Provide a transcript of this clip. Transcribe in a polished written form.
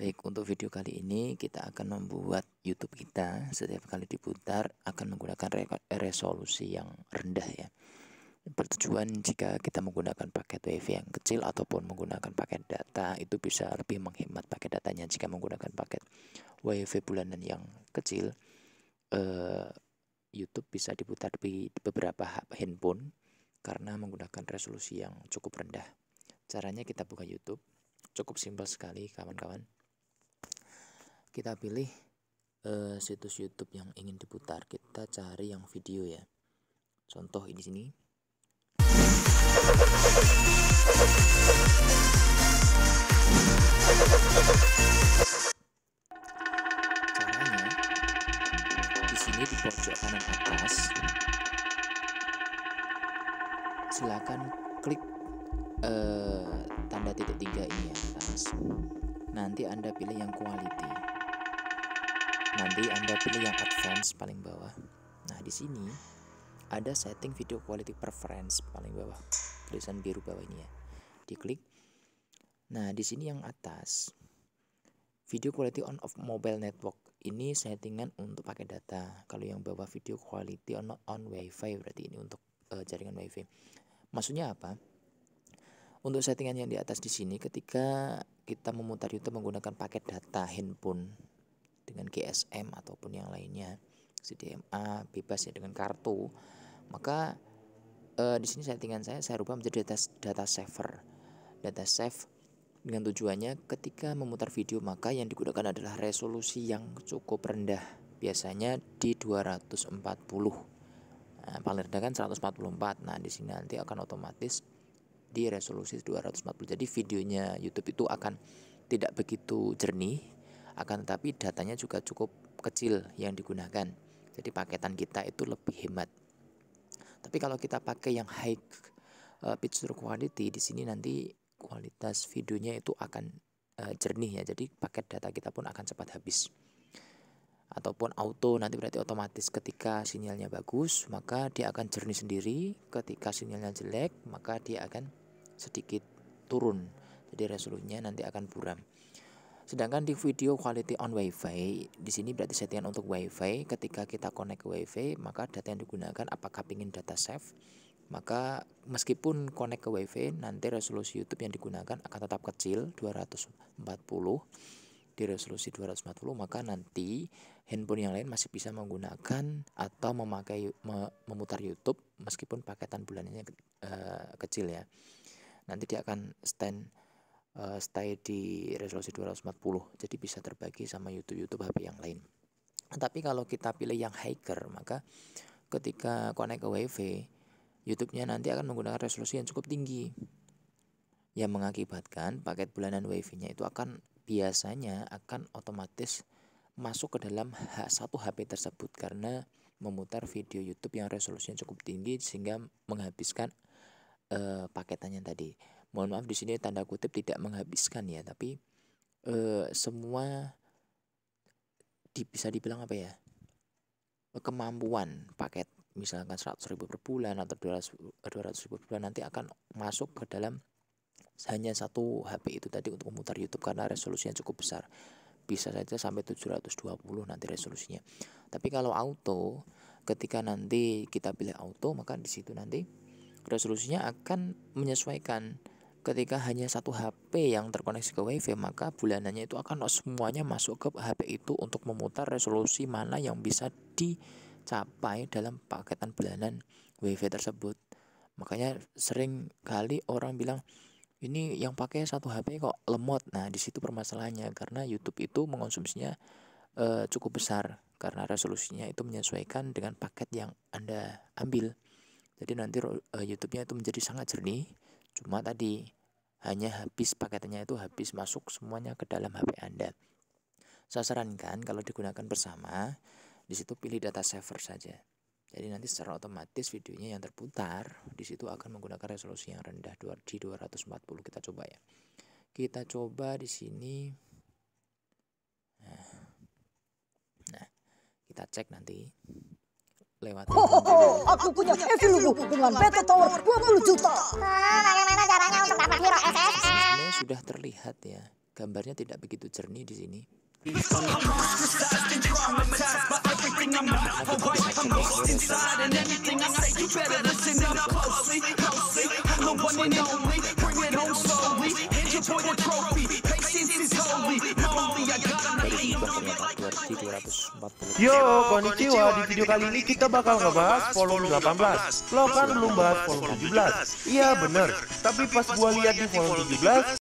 Baik, untuk video kali ini kita akan membuat YouTube kita setiap kali diputar akan menggunakan resolusi yang rendah ya. Bertujuan jika kita menggunakan paket WiFi yang kecil ataupun menggunakan paket data itu bisa lebih menghemat paket datanya. Jika menggunakan paket WiFi bulanan yang kecil, YouTube bisa diputar di beberapa handphone karena menggunakan resolusi yang cukup rendah. Caranya kita buka YouTube, cukup simpel sekali kawan-kawan. Kita pilih situs YouTube yang ingin diputar. Kita cari yang video ya. Contoh di sini. Caranya di sini di pojok kanan atas, silakan klik tanda titik 3 ini ya atas. Nanti Anda pilih yang quality. Nanti Anda pilih yang advance paling bawah. Nah, di sini ada setting video quality preference paling bawah. Tulisan biru bawah ini ya. Diklik. Nah, di sini yang atas video quality on of mobile network. Ini settingan untuk pakai data. Kalau yang bawah video quality on WiFi berarti ini untuk jaringan WiFi. Maksudnya apa? Untuk settingan yang di atas di sini ketika kita memutar YouTube menggunakan paket data handphone dengan GSM ataupun yang lainnya, CDMA bebas ya dengan kartu, maka di sini settingan saya rubah menjadi data saver. Data save dengan tujuannya ketika memutar video maka yang digunakan adalah resolusi yang cukup rendah, biasanya di 240. Nah, paling rendah kan 144. Nah, di sini nanti akan otomatis di resolusi 240. Jadi videonya YouTube itu akan tidak begitu jernih, akan tetapi datanya juga cukup kecil yang digunakan. Jadi paketan kita itu lebih hemat. Tapi kalau kita pakai yang high picture quality, di sini nanti kualitas videonya itu akan jernih ya. Jadi paket data kita pun akan cepat habis. Ataupun auto, nanti berarti otomatis ketika sinyalnya bagus maka dia akan jernih sendiri, ketika sinyalnya jelek maka dia akan sedikit turun, jadi resolusinya nanti akan buram. Sedangkan di video quality on WiFi, di sini berarti settingan untuk WiFi. Ketika kita connect ke WiFi, maka data yang digunakan apakah ingin data save, maka meskipun connect ke WiFi, nanti resolusi YouTube yang digunakan akan tetap kecil 240. Di resolusi 240, maka nanti handphone yang lain masih bisa menggunakan atau memutar YouTube meskipun paketan bulanannya kecil ya. Nanti dia akan stay di resolusi 240, jadi bisa terbagi sama YouTube HP yang lain. Tapi kalau kita pilih yang hiker, maka ketika connect ke WiFi, YouTube-nya nanti akan menggunakan resolusi yang cukup tinggi, yang mengakibatkan paket bulanan WiFi-nya itu biasanya akan otomatis masuk ke dalam satu HP tersebut karena memutar video YouTube yang resolusinya cukup tinggi sehingga menghabiskan paketannya tadi. Mohon maaf di sini tanda kutip tidak menghabiskan ya, tapi semua bisa dibilang apa ya, kemampuan paket misalkan 100.000 per bulan atau 200.000 per bulan nanti akan masuk ke dalam hanya satu HP itu tadi untuk memutar YouTube karena resolusinya cukup besar. Bisa saja sampai 720 nanti resolusinya. Tapi kalau auto, ketika nanti kita pilih auto, maka di situ nanti resolusinya akan menyesuaikan. Ketika hanya satu HP yang terkoneksi ke WiFi, maka bulanannya itu akan semuanya masuk ke HP itu untuk memutar resolusi mana yang bisa dicapai dalam paketan bulanan WiFi tersebut. Makanya sering kali orang bilang ini yang pakai satu HP kok lemot. Nah, di situ permasalahannya karena YouTube itu mengonsumsinya cukup besar karena resolusinya itu menyesuaikan dengan paket yang Anda ambil. Jadi nanti YouTube-nya itu menjadi sangat jernih. Cuma tadi hanya habis paketannya itu habis masuk semuanya ke dalam HP Anda. Saya sarankan kalau digunakan bersama, di situ pilih data saver saja. Jadi nanti secara otomatis videonya yang terputar di situ akan menggunakan resolusi yang rendah di 240. Kita coba ya. Kita coba di sini. Nah, kita cek nanti lewat. Aku punya Evilubu dengan beta tower 20 juta. Bagaimana caranya untuk dapat hero SS? Sebenarnya sudah terlihat ya. gambarnya tidak begitu jernih di sini. Yo, konnichiwa. Di video kali ini kita bakal ngebahas volume 18. Lo kan belum bahas volume 17. Iya bener, tapi pas gua lihat di volume 17